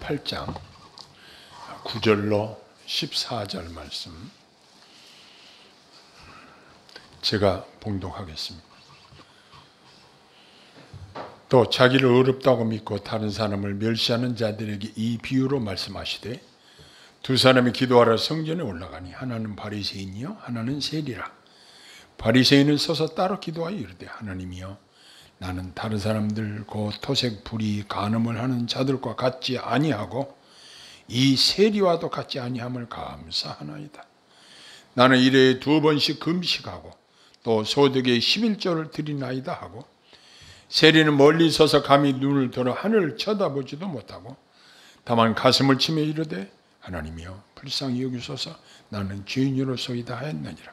8장 9절로 14절 말씀 제가 봉독하겠습니다. 또 자기를 어렵다고 믿고 다른 사람을 멸시하는 자들에게 이 비유로 말씀하시되 두 사람이 기도하러 성전에 올라가니 하나는 바리새인이요 하나는 세리라. 바리새인은 서서 따로 기도하여 이르되 하나님이여 나는 다른 사람들 곧 토색 불의 간음을 하는 자들과 같지 아니하고 이 세리와도 같지 아니함을 감사하나이다. 나는 일회에 2번씩 금식하고 또 소득의 11조를 드리나이다 하고 세리는 멀리 서서 감히 눈을 들어 하늘을 쳐다보지도 못하고 다만 가슴을 치며 이르되 하나님이여 불쌍히 여기소서 나는 죄인으로소이다 하였느니라.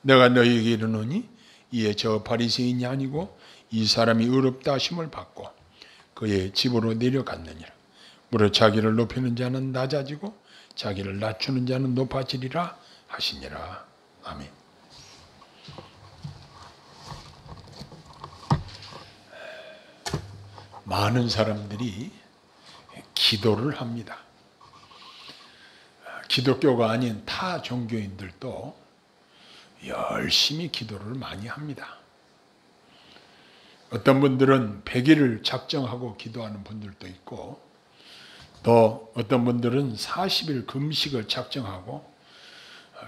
내가 너희에게 이르노니 이에 저 바리새인이 아니고 이 사람이 의롭다 하심을 받고 그의 집으로 내려갔느니라. 무릇 자기를 높이는 자는 낮아지고 자기를 낮추는 자는 높아지리라 하시니라. 아멘. 많은 사람들이 기도를 합니다. 기독교가 아닌 타 종교인들도 열심히 기도를 많이 합니다. 어떤 분들은 100일을 작정하고 기도하는 분들도 있고 또 어떤 분들은 40일 금식을 작정하고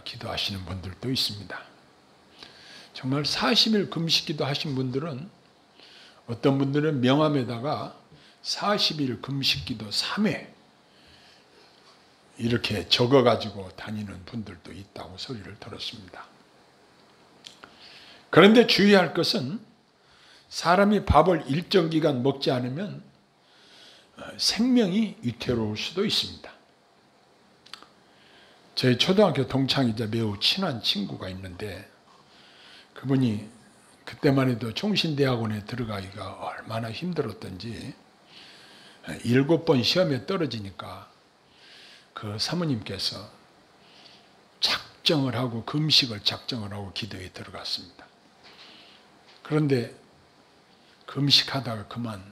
기도하시는 분들도 있습니다. 정말 40일 금식기도 하신 분들은 어떤 분들은 명함에다가 40일 금식기도 3회 이렇게 적어가지고 다니는 분들도 있다고 소리를 들었습니다. 그런데 주의할 것은 사람이 밥을 일정 기간 먹지 않으면 생명이 위태로울 수도 있습니다. 제 초등학교 동창이자 매우 친한 친구가 있는데 그분이 그때만 해도 종신대학원에 들어가기가 얼마나 힘들었던지 7번 시험에 떨어지니까 그 사모님께서 작정을 하고 금식을 작정을 하고 기도에 들어갔습니다. 그런데 금식하다가 그만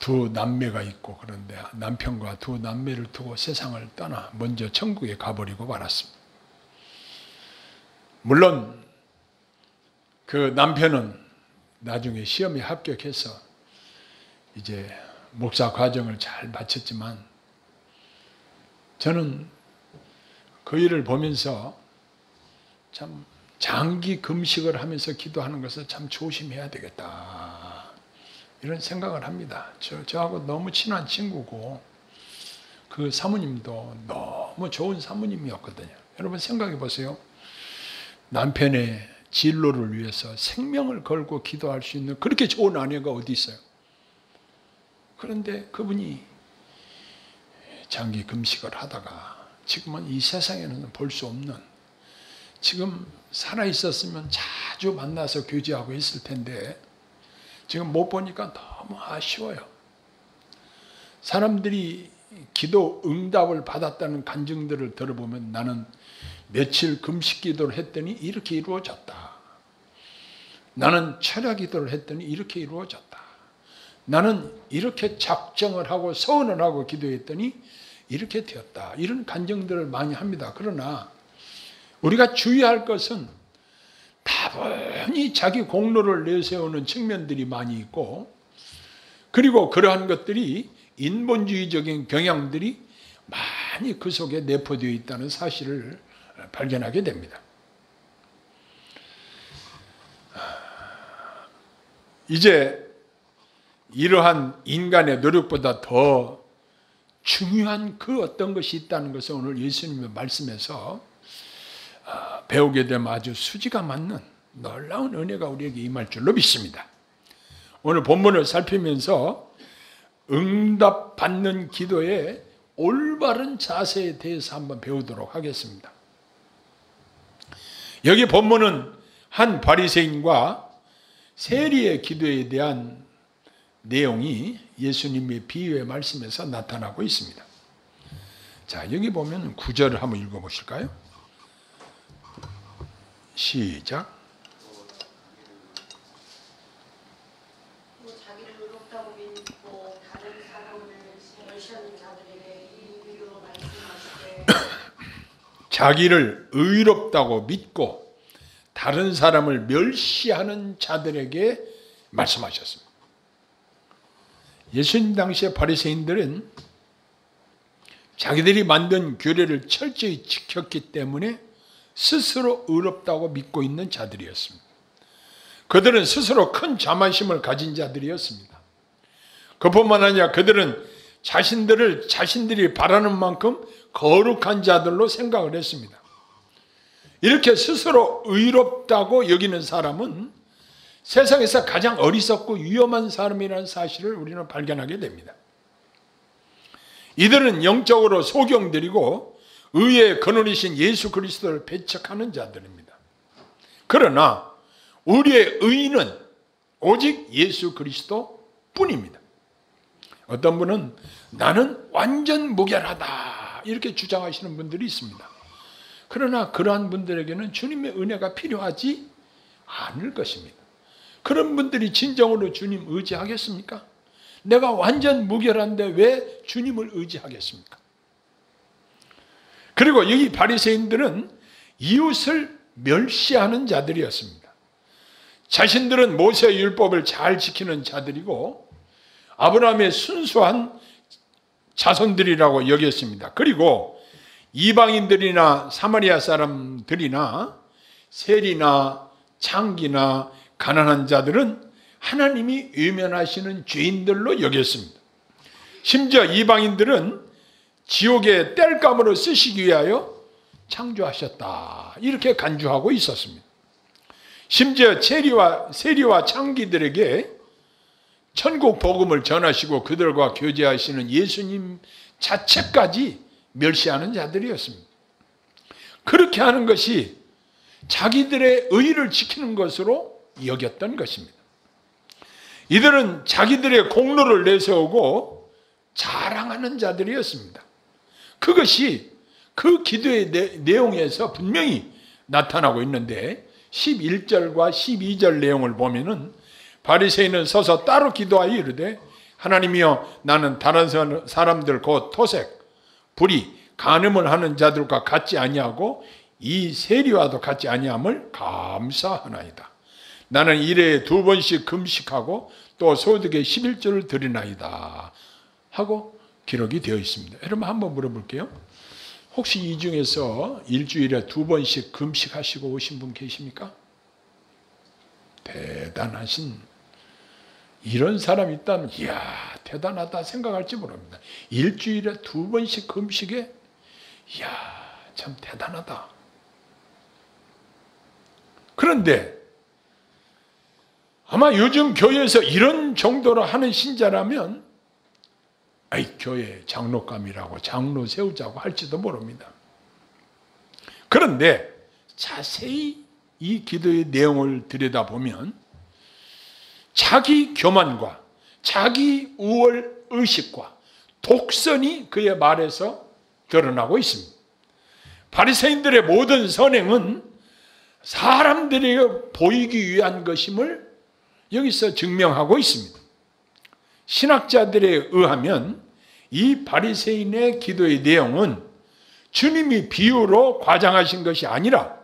두 남매가 있고 그런데 남편과 두 남매를 두고 세상을 떠나 먼저 천국에 가버리고 말았습니다. 물론 그 남편은 나중에 시험에 합격해서 이제 목사 과정을 잘 마쳤지만 저는 그 일을 보면서 참 장기 금식을 하면서 기도하는 것을 참 조심해야 되겠다 이런 생각을 합니다. 저하고 너무 친한 친구고 그 사모님도 너무 좋은 사모님이었거든요. 여러분 생각해 보세요. 남편의 진로를 위해서 생명을 걸고 기도할 수 있는 그렇게 좋은 아내가 어디 있어요? 그런데 그분이 장기 금식을 하다가 지금은 이 세상에는 볼 수 없는 지금 살아있었으면 자주 만나서 교제하고 있을 텐데 지금 못 보니까 너무 아쉬워요. 사람들이 기도 응답을 받았다는 간증들을 들어보면 나는 며칠 금식 기도를 했더니 이렇게 이루어졌다. 나는 철야 기도를 했더니 이렇게 이루어졌다. 나는 이렇게 작정을 하고 서원을 하고 기도했더니 이렇게 되었다. 이런 간증들을 많이 합니다. 그러나 우리가 주의할 것은 다분히 자기 공로를 내세우는 측면들이 많이 있고 그리고 그러한 것들이 인본주의적인 경향들이 많이 그 속에 내포되어 있다는 사실을 발견하게 됩니다. 이제 이러한 인간의 노력보다 더 중요한 그 어떤 것이 있다는 것을 오늘 예수님의 말씀에서 배우게 되면 아주 수지가 맞는 놀라운 은혜가 우리에게 임할 줄로 믿습니다. 오늘 본문을 살피면서 응답받는 기도의 올바른 자세에 대해서 한번 배우도록 하겠습니다. 여기 본문은 한 바리새인과 세리의 기도에 대한 내용이 예수님의 비유의 말씀에서 나타나고 있습니다. 자, 여기 보면 9절을 한번 읽어보실까요? 시작. 자기를 의롭다고 믿고 다른 사람을 자기를 의롭다고 믿고 다른 사람을 멸시하는 자들에게 말씀하셨습니다. 예수님 당시의 바리새인들은 자기들이 만든 규례를 철저히 지켰기 때문에 스스로 의롭다고 믿고 있는 자들이었습니다. 그들은 스스로 큰 자만심을 가진 자들이었습니다. 그뿐만 아니라 그들은 자신들이 바라는 만큼 거룩한 자들로 생각을 했습니다. 이렇게 스스로 의롭다고 여기는 사람은 세상에서 가장 어리석고 위험한 사람이라는 사실을 우리는 발견하게 됩니다. 이들은 영적으로 소경들이고 의의 근원이신 예수 그리스도를 배척하는 자들입니다. 그러나 우리의 의는 오직 예수 그리스도 뿐입니다. 어떤 분은 나는 완전 무결하다 이렇게 주장하시는 분들이 있습니다. 그러나 그러한 분들에게는 주님의 은혜가 필요하지 않을 것입니다. 그런 분들이 진정으로 주님 의지하겠습니까? 내가 완전 무결한데 왜 주님을 의지하겠습니까? 그리고 이 바리새인들은 이웃을 멸시하는 자들이었습니다. 자신들은 모세의 율법을 잘 지키는 자들이고 아브라함의 순수한 자손들이라고 여겼습니다. 그리고 이방인들이나 사마리아 사람들이나 세리나 창기나 가난한 자들은 하나님이 외면하시는 죄인들로 여겼습니다. 심지어 이방인들은 지옥의 땔감으로 쓰시기 위하여 창조하셨다 이렇게 간주하고 있었습니다. 심지어 세리와 창기들에게 천국 복음을 전하시고 그들과 교제하시는 예수님 자체까지 멸시하는 자들이었습니다. 그렇게 하는 것이 자기들의 의를 지키는 것으로 여겼던 것입니다. 이들은 자기들의 공로를 내세우고 자랑하는 자들이었습니다. 그것이 그 기도의 내용에서 분명히 나타나고 있는데 11절과 12절 내용을 보면은 바리새인은 서서 따로 기도하여 이르되 하나님이여 나는 다른 사람들 곧 토색, 불의, 간음을 하는 자들과 같지 아니하고 이 세리와도 같지 아니함을 감사하나이다. 나는 일에 2번씩 금식하고 또 소득의 11조를 드리나이다 하고 기록이 되어 있습니다. 여러분 한번 물어볼게요. 혹시 이 중에서 일주일에 2번씩 금식하시고 오신 분 계십니까? 대단하신 이런 사람이 있다면 이야 대단하다 생각할지 모릅니다. 일주일에 2번씩 금식에 이야 참 대단하다. 그런데 아마 요즘 교회에서 이런 정도로 하는 신자라면 교회 장로감이라고 장로 세우자고 할지도 모릅니다. 그런데 자세히 이 기도의 내용을 들여다보면 자기 교만과 자기 우월 의식과 독선이 그의 말에서 드러나고 있습니다. 바리새인들의 모든 선행은 사람들에게 보이기 위한 것임을 여기서 증명하고 있습니다. 신학자들에 의하면 이 바리새인의 기도의 내용은 주님이 비유로 과장하신 것이 아니라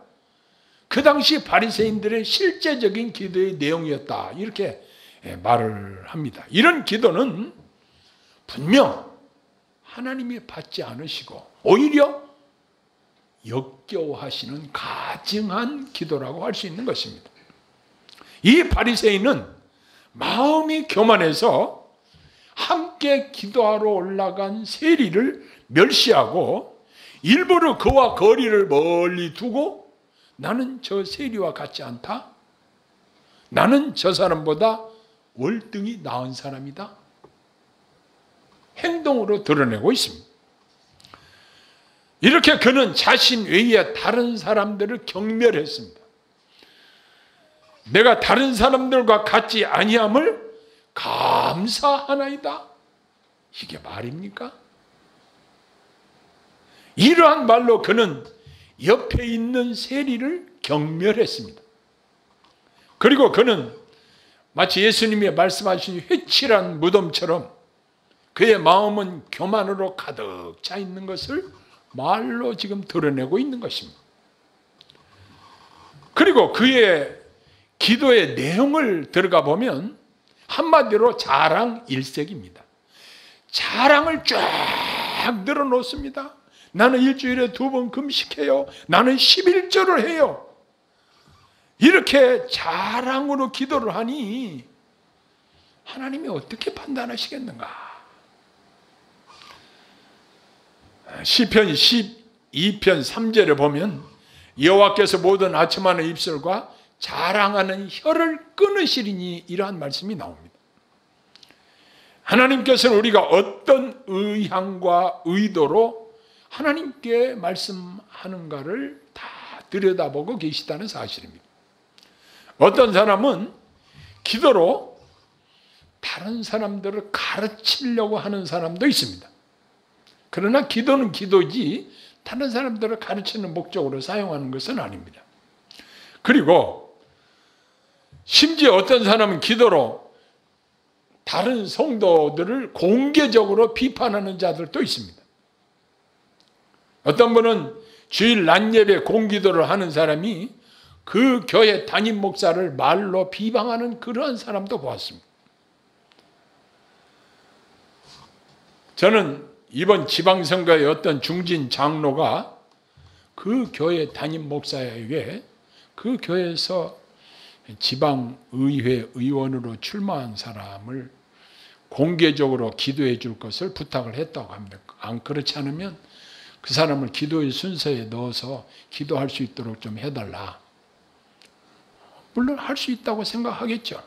그 당시 바리새인들의 실제적인 기도의 내용이었다 이렇게 말을 합니다. 이런 기도는 분명 하나님이 받지 않으시고 오히려 역겨워하시는 가증한 기도라고 할 수 있는 것입니다. 이 바리새인은 마음이 교만해서 함께 기도하러 올라간 세리를 멸시하고 일부러 그와 거리를 멀리 두고 나는 저 세리와 같지 않다. 나는 저 사람보다 월등히 나은 사람이다. 행동으로 드러내고 있습니다. 이렇게 그는 자신 외에 다른 사람들을 경멸했습니다. 내가 다른 사람들과 같지 아니함을 감사하나이다. 이게 말입니까? 이러한 말로 그는 옆에 있는 세리를 경멸했습니다. 그리고 그는 마치 예수님이 말씀하신 회칠한 무덤처럼 그의 마음은 교만으로 가득 차 있는 것을 말로 지금 드러내고 있는 것입니다. 그리고 그의 기도의 내용을 들어가 보면 한마디로 자랑 일색입니다. 자랑을 쫙 늘어놓습니다. 나는 일주일에 2번 금식해요. 나는 11절을 해요. 이렇게 자랑으로 기도를 하니 하나님이 어떻게 판단하시겠는가? 시편 12편 3절에 보면 여호와께서 모든 아첨하는 입술과 자랑하는 혀를 끊으시리니 이러한 말씀이 나옵니다. 하나님께서는 우리가 어떤 의향과 의도로 하나님께 말씀하는가를 다 들여다보고 계시다는 사실입니다. 어떤 사람은 기도로 다른 사람들을 가르치려고 하는 사람도 있습니다. 그러나 기도는 기도지 다른 사람들을 가르치는 목적으로 사용하는 것은 아닙니다. 그리고 심지어 어떤 사람은 기도로 다른 성도들을 공개적으로 비판하는 자들도 있습니다. 어떤 분은 주일 낮 예배 공기도를 하는 사람이 그 교회 담임 목사를 말로 비방하는 그러한 사람도 보았습니다. 저는 이번 지방선거에 어떤 중진 장로가 그 교회 담임 목사에게 그 교회에서 지방의회 의원으로 출마한 사람을 공개적으로 기도해 줄 것을 부탁을 했다고 합니다. 안 그렇지 않으면 그 사람을 기도의 순서에 넣어서 기도할 수 있도록 좀 해달라. 물론 할 수 있다고 생각하겠죠.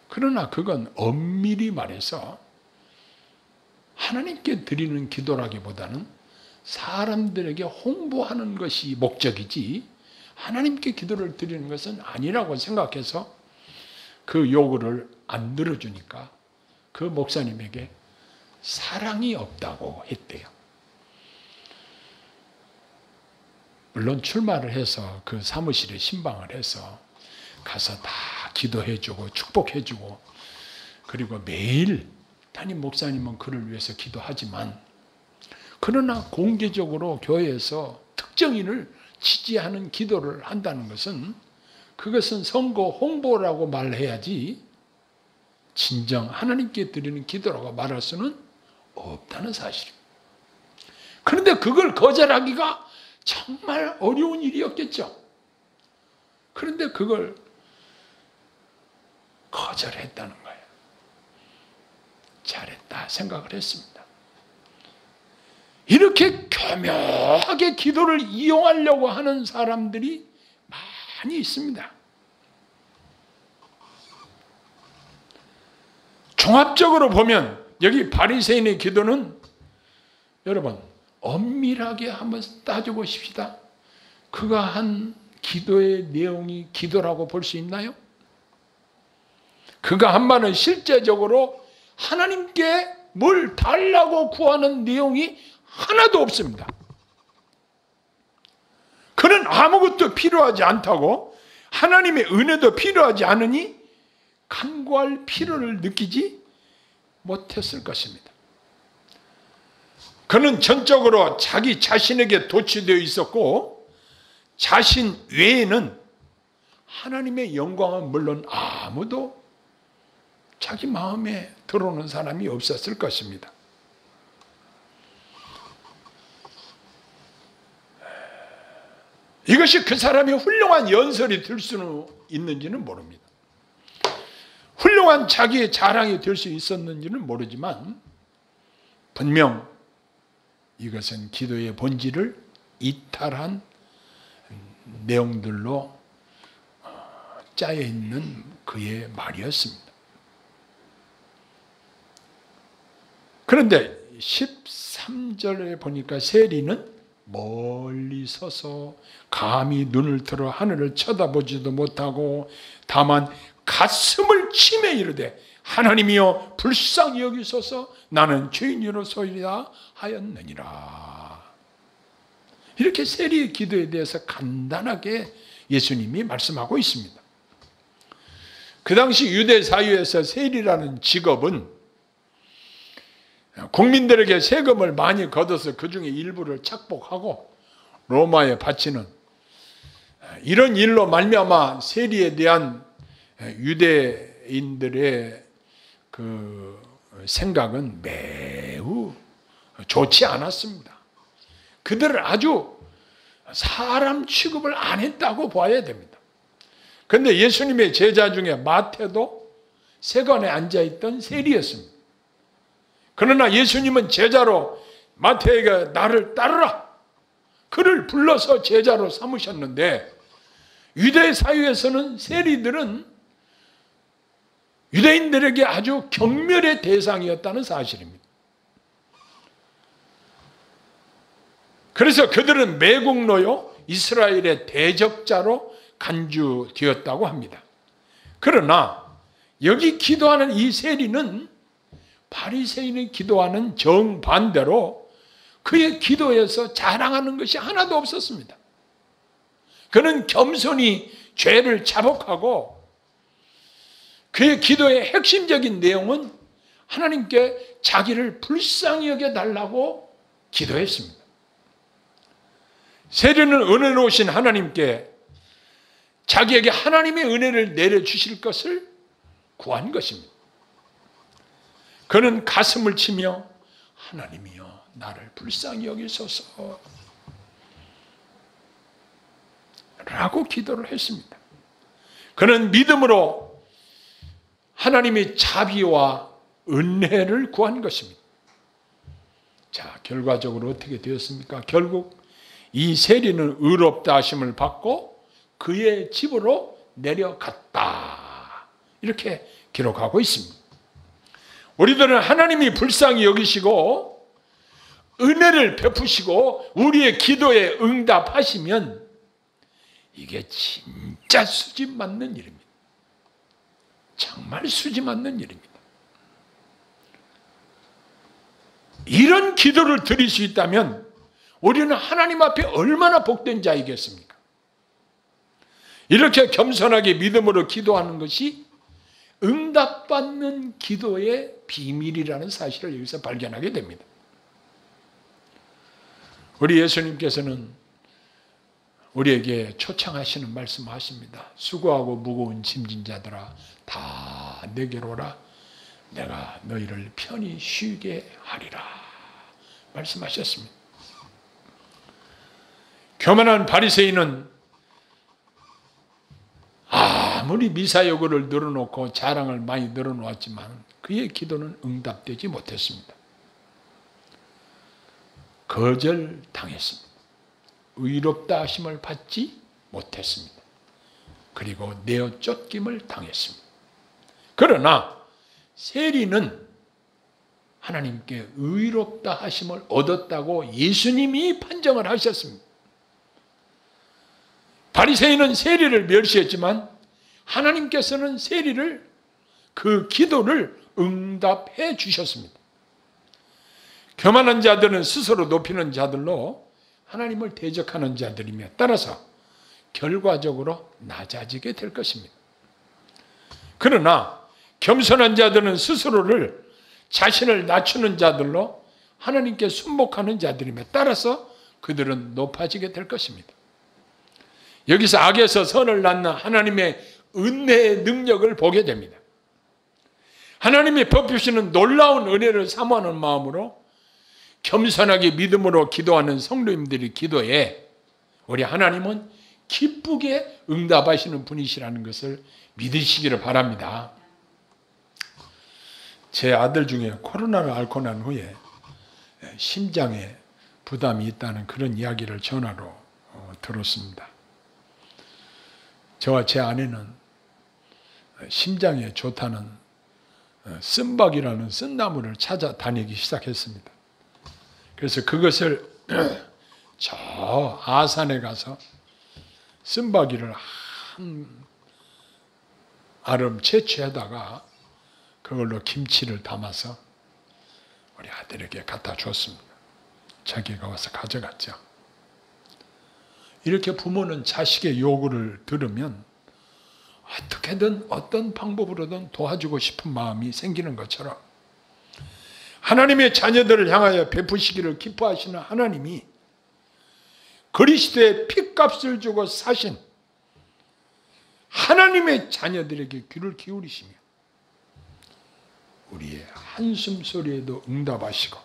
그러나 그건 엄밀히 말해서 하나님께 드리는 기도라기보다는 사람들에게 홍보하는 것이 목적이지 하나님께 기도를 드리는 것은 아니라고 생각해서 그 요구를 안 들어주니까 그 목사님에게 사랑이 없다고 했대요. 물론 출마를 해서 그 사무실에 신방을 해서 가서 다 기도해주고 축복해주고 그리고 매일 담임 목사님은 그를 위해서 기도하지만 그러나 공개적으로 교회에서 특정인을 지지하는 기도를 한다는 것은 그것은 선거 홍보라고 말해야지 진정 하나님께 드리는 기도라고 말할 수는 없다는 사실입니다. 그런데 그걸 거절하기가 정말 어려운 일이었겠죠. 그런데 그걸 거절했다는 거예요. 잘했다 생각을 했습니다. 이렇게 교묘하게 기도를 이용하려고 하는 사람들이 많이 있습니다. 종합적으로 보면 여기 바리새인의 기도는 여러분 엄밀하게 한번 따져보십시다. 그가 한 기도의 내용이 기도라고 볼 수 있나요? 그가 한 말은 실제적으로 하나님께 뭘 달라고 구하는 내용이 하나도 없습니다. 그는 아무것도 필요하지 않다고 하나님의 은혜도 필요하지 않으니 간구할 필요를 느끼지 못했을 것입니다. 그는 전적으로 자기 자신에게 도취되어 있었고 자신 외에는 하나님의 영광은 물론 아무도 자기 마음에 들어오는 사람이 없었을 것입니다. 이것이 그 사람이 훌륭한 연설이 될 수는 있는지는 모릅니다. 훌륭한 자기의 자랑이 될 수 있었는지는 모르지만 분명 이것은 기도의 본질을 이탈한 내용들로 짜여 있는 그의 말이었습니다. 그런데 13절에 보니까 세리는 멀리 서서 감히 눈을 들어 하늘을 쳐다보지도 못하고 다만 가슴을 치매 이르되 하나님이여 불쌍히 여기소서 나는 죄인이로소이다 하였느니라. 이렇게 세리의 기도에 대해서 간단하게 예수님이 말씀하고 있습니다. 그 당시 유대 사회에서 세리라는 직업은 국민들에게 세금을 많이 걷어서 그 중에 일부를 착복하고 로마에 바치는 이런 일로 말미암아 세리에 대한 유대인들의 그 생각은 매우 좋지 않았습니다. 그들을 아주 사람 취급을 안 했다고 봐야 됩니다. 그런데 예수님의 제자 중에 마태도 세관에 앉아있던 세리였습니다. 그러나 예수님은 제자로 마태에게 나를 따르라, 그를 불러서 제자로 삼으셨는데, 유대 사회에서는 세리들은 유대인들에게 아주 경멸의 대상이었다는 사실입니다. 그래서 그들은 매국노요 이스라엘의 대적자로 간주되었다고 합니다. 그러나 여기 기도하는 이 세리는 바리새인이 기도하는 정반대로 그의 기도에서 자랑하는 것이 하나도 없었습니다. 그는 겸손히 죄를 자복하고 그의 기도의 핵심적인 내용은 하나님께 자기를 불쌍히 여겨달라고 기도했습니다. 세리는 은혜로우신 하나님께 자기에게 하나님의 은혜를 내려주실 것을 구한 것입니다. 그는 가슴을 치며 하나님이여 나를 불쌍히 여기소서 라고 기도를 했습니다. 그는 믿음으로 하나님의 자비와 은혜를 구한 것입니다. 자, 결과적으로 어떻게 되었습니까? 결국 이 세리는 의롭다 하심을 받고 그의 집으로 내려갔다, 이렇게 기록하고 있습니다. 우리들은 하나님이 불쌍히 여기시고 은혜를 베푸시고 우리의 기도에 응답하시면 이게 진짜 수집 맞는 일입니다. 정말 수집 맞는 일입니다. 이런 기도를 드릴 수 있다면 우리는 하나님 앞에 얼마나 복된 자이겠습니까? 이렇게 겸손하게 믿음으로 기도하는 것이 응답받는 기도의 비밀이라는 사실을 여기서 발견하게 됩니다. 우리 예수님께서는 우리에게 초청하시는 말씀하십니다. 수고하고 무거운 짐진 자들아 다 내게로 오라, 내가 너희를 편히 쉬게 하리라 말씀하셨습니다. 교만한 바리새인은 아무리 미사여구를 늘어놓고 자랑을 많이 늘어놓았지만 그의 기도는 응답되지 못했습니다. 거절당했습니다. 의롭다 하심을 받지 못했습니다. 그리고 내어 쫓김을 당했습니다. 그러나 세리는 하나님께 의롭다 하심을 얻었다고 예수님이 판정을 하셨습니다. 바리새인은 세리를 멸시했지만 하나님께서는 세리를 그 기도를 응답해 주셨습니다. 교만한 자들은 스스로 높이는 자들로 하나님을 대적하는 자들이며 따라서 결과적으로 낮아지게 될 것입니다. 그러나 겸손한 자들은 스스로를 자신을 낮추는 자들로 하나님께 순복하는 자들이며 따라서 그들은 높아지게 될 것입니다. 여기서 악에서 선을 낳는 하나님의 은혜의 능력을 보게 됩니다. 하나님이 베푸시는 놀라운 은혜를 사모하는 마음으로 겸손하게 믿음으로 기도하는 성도님들의 기도에 우리 하나님은 기쁘게 응답하시는 분이시라는 것을 믿으시기를 바랍니다. 제 아들 중에 코로나를 앓고 난 후에 심장에 부담이 있다는 그런 이야기를 전화로 들었습니다. 저와 제 아내는 심장에 좋다는 쓴박이라는 쓴나무를 찾아다니기 시작했습니다. 그래서 그것을 저 아산에 가서 쓴박이를 한 아름 채취하다가 그걸로 김치를 담아서 우리 아들에게 갖다 줬습니다. 자기가 와서 가져갔죠. 이렇게 부모는 자식의 요구를 들으면 어떻게든 어떤 방법으로든 도와주고 싶은 마음이 생기는 것처럼 하나님의 자녀들을 향하여 베푸시기를 기뻐하시는 하나님이 그리스도의 핏값을 주고 사신 하나님의 자녀들에게 귀를 기울이시며 우리의 한숨 소리에도 응답하시고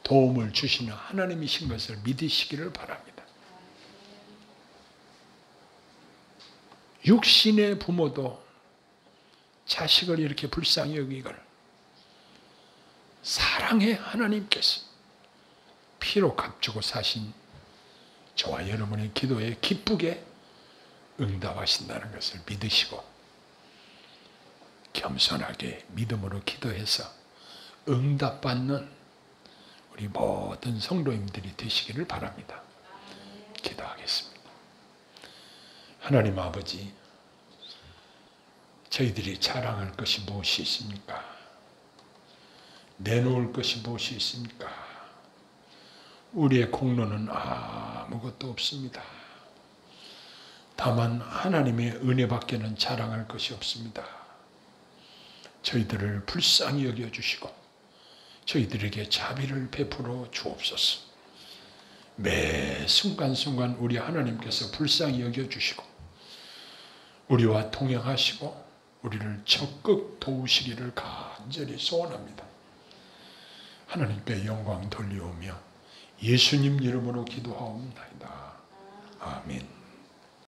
도움을 주시는 하나님이신 것을 믿으시기를 바랍니다. 육신의 부모도 자식을 이렇게 불쌍히 여기걸 사랑의 하나님께서 피로 값주고 사신 저와 여러분의 기도에 기쁘게 응답하신다는 것을 믿으시고 겸손하게 믿음으로 기도해서 응답받는 우리 모든 성도님들이 되시기를 바랍니다. 기도하겠습니다. 하나님 아버지, 저희들이 자랑할 것이 무엇이 있습니까? 내놓을 것이 무엇이 있습니까? 우리의 공로는 아무것도 없습니다. 다만 하나님의 은혜밖에는 자랑할 것이 없습니다. 저희들을 불쌍히 여겨주시고 저희들에게 자비를 베풀어 주옵소서. 매 순간순간 우리 하나님께서 불쌍히 여겨주시고 우리와 동행하시고 우리를 적극 도우시기를 간절히 소원합니다. 하나님께 영광 돌리오며 예수님 이름으로 기도하옵나이다. 아멘.